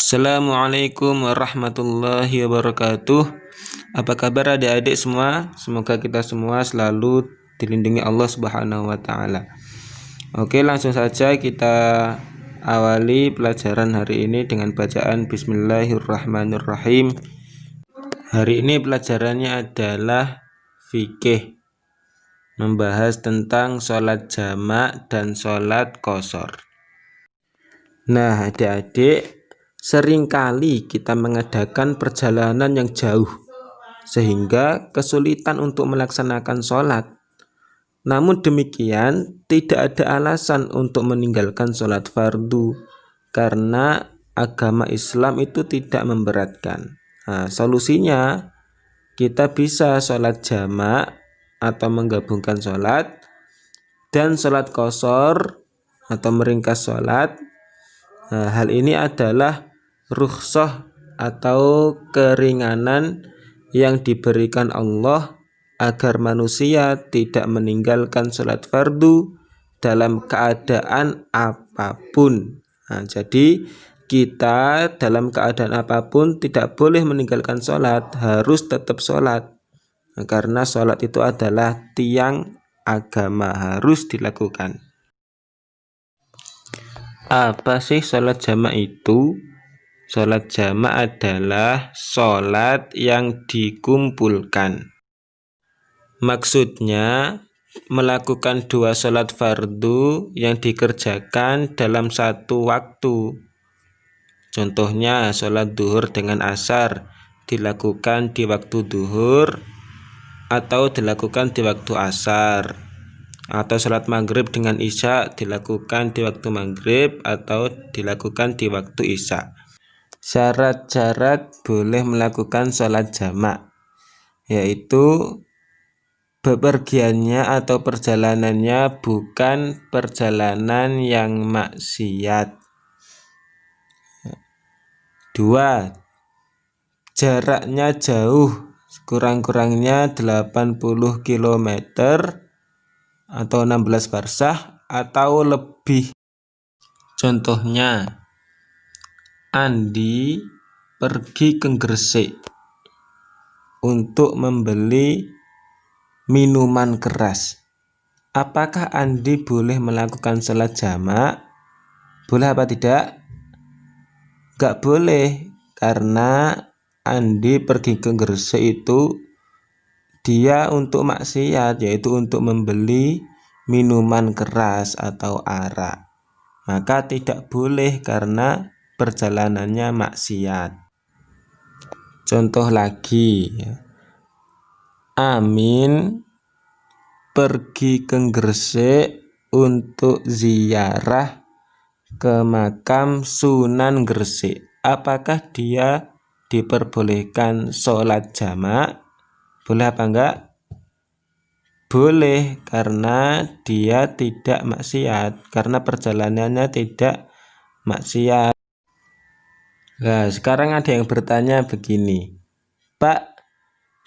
Assalamualaikum warahmatullahi wabarakatuh. Apa kabar adik-adik semua? Semoga kita semua selalu dilindungi Allah Subhanahu wa taala. Oke, langsung saja kita awali pelajaran hari ini dengan bacaan Bismillahirrahmanirrahim. Hari ini pelajarannya adalah fikih, membahas tentang sholat jamak dan sholat qashar. Nah, adik-adik, seringkali kita mengadakan perjalanan yang jauh sehingga kesulitan untuk melaksanakan sholat. Namun demikian, tidak ada alasan untuk meninggalkan sholat fardu karena agama Islam itu tidak memberatkan. Nah, solusinya kita bisa sholat jamak atau menggabungkan sholat dan sholat qashar atau meringkas sholat. Nah, hal ini adalah rukhsah atau keringanan yang diberikan Allah agar manusia tidak meninggalkan sholat fardu dalam keadaan apapun. Nah, jadi kita dalam keadaan apapun tidak boleh meninggalkan sholat, harus tetap sholat. Nah, karena sholat itu adalah tiang agama, harus dilakukan. Apa sih sholat jamak itu? Sholat jamak adalah sholat yang dikumpulkan. Maksudnya melakukan dua sholat fardu yang dikerjakan dalam satu waktu. Contohnya sholat duhur dengan asar dilakukan di waktu duhur atau dilakukan di waktu asar. Atau sholat maghrib dengan isya dilakukan di waktu maghrib atau dilakukan di waktu isya. Syarat-syarat boleh melakukan sholat jamak, yaitu bepergiannya atau perjalanannya bukan perjalanan yang maksiat. 2. Jaraknya jauh, kurang-kurangnya 80 km atau 16 farsah atau lebih. Contohnya, Andi pergi ke Gresik untuk membeli minuman keras. Apakah Andi boleh melakukan sholat jamak? Boleh apa tidak? Gak boleh, karena Andi pergi ke Gresik itu dia untuk maksiat, yaitu untuk membeli minuman keras atau arak. Maka tidak boleh karena perjalanannya maksiat. Contoh lagi, Amin pergi ke Gresik untuk ziarah ke makam Sunan Gresik. Apakah dia diperbolehkan sholat jamak? Boleh apa enggak? Boleh, karena dia tidak maksiat, karena perjalanannya tidak maksiat. Nah, sekarang ada yang bertanya begini, Pak,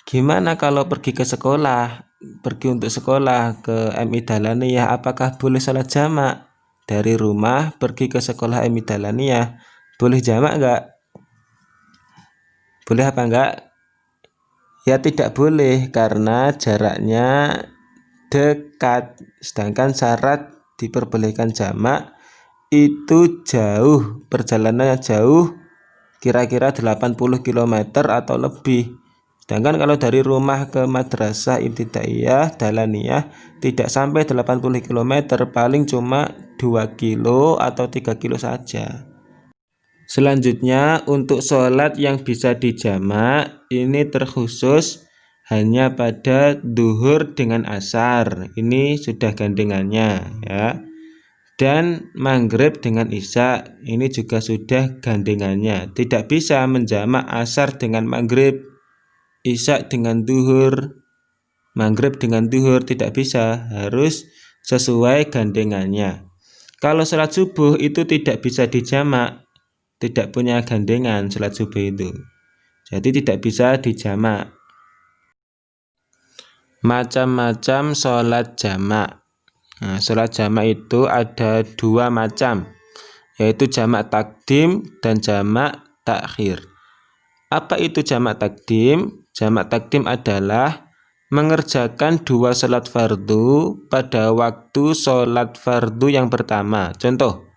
gimana kalau pergi ke sekolah, pergi untuk sekolah ke MI Dalaniyah, apakah boleh sholat jamak? Dari rumah pergi ke sekolah MI Dalaniyah, boleh jamak enggak? Boleh apa enggak? Ya tidak boleh, karena jaraknya dekat. Sedangkan syarat diperbolehkan jamak itu jauh, perjalanannya jauh, kira-kira 80 km atau lebih. Sedangkan kalau dari rumah ke madrasah ibtidaiyah Dalaniyah tidak sampai 80 km, paling cuma 2 kilo atau 3 kilo saja. Selanjutnya, untuk sholat yang bisa dijamak ini terkhusus hanya pada duhur dengan asar. Ini sudah gandengannya ya. Dan maghrib dengan isya ini juga sudah gandengannya. Tidak bisa menjamak asar dengan maghrib, isya dengan duhur, maghrib dengan duhur, tidak bisa, harus sesuai gandengannya. Kalau sholat subuh itu tidak bisa dijamak, tidak punya gandengan sholat subuh itu, jadi tidak bisa dijamak. Macam-macam sholat jamak. Nah, sholat jamak itu ada dua macam, yaitu jamak takdim dan jamak takhir. Apa itu jamak takdim? Jamak takdim adalah mengerjakan 2 sholat fardu pada waktu sholat fardu yang pertama. Contoh,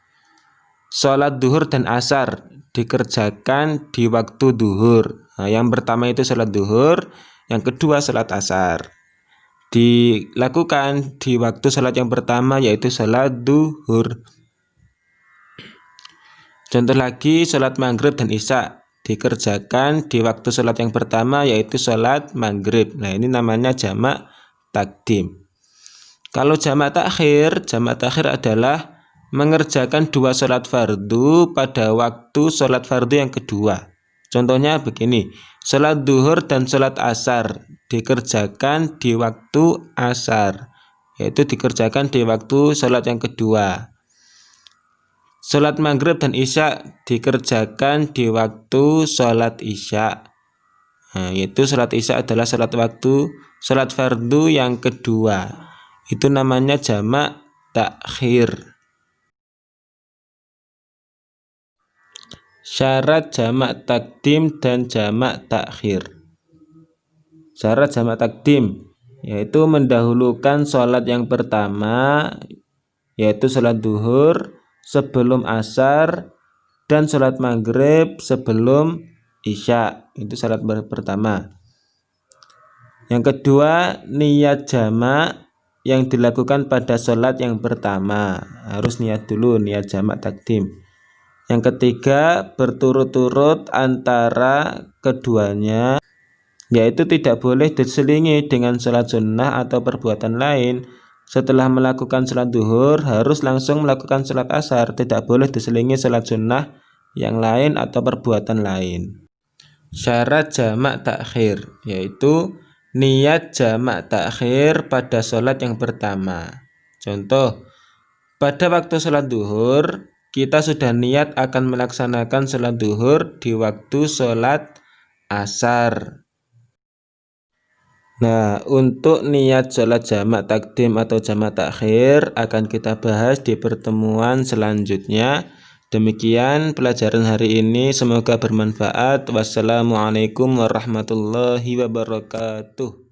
sholat duhur dan asar dikerjakan di waktu duhur. Nah, yang pertama itu sholat duhur, yang kedua sholat asar. Dilakukan di waktu sholat yang pertama yaitu sholat duhur. Contoh lagi, sholat maghrib dan isya dikerjakan di waktu sholat yang pertama yaitu sholat maghrib. Nah, ini namanya jamak takdim. Kalau jamak takhir adalah mengerjakan 2 sholat fardu pada waktu sholat fardu yang kedua. Contohnya begini, sholat duhur dan sholat asar dikerjakan di waktu asar, yaitu dikerjakan di waktu sholat yang kedua. Sholat maghrib dan isya dikerjakan di waktu sholat isya. Nah, yaitu sholat isya adalah sholat fardu yang kedua. Itu namanya jamak takhir. Syarat jamak takdim dan jamak takhir. Syarat jamak takdim yaitu mendahulukan sholat yang pertama, yaitu sholat duhur sebelum asar dan sholat maghrib sebelum isya. Itu syarat pertama. Yang kedua, niat jamak yang dilakukan pada sholat yang pertama. Harus niat dulu, niat jamak takdim. Yang ketiga, berturut-turut antara keduanya, yaitu tidak boleh diselingi dengan sholat sunnah atau perbuatan lain. Setelah melakukan sholat duhur harus langsung melakukan sholat asar, tidak boleh diselingi sholat sunnah yang lain atau perbuatan lain. Syarat jamak takhir yaitu niat jamak takhir pada sholat yang pertama. Contoh, pada waktu sholat duhur kita sudah niat akan melaksanakan sholat duhur di waktu sholat asar. Nah, untuk niat sholat jamak takdim atau jamak takhir akan kita bahas di pertemuan selanjutnya. Demikian pelajaran hari ini, semoga bermanfaat. Wassalamualaikum warahmatullahi wabarakatuh.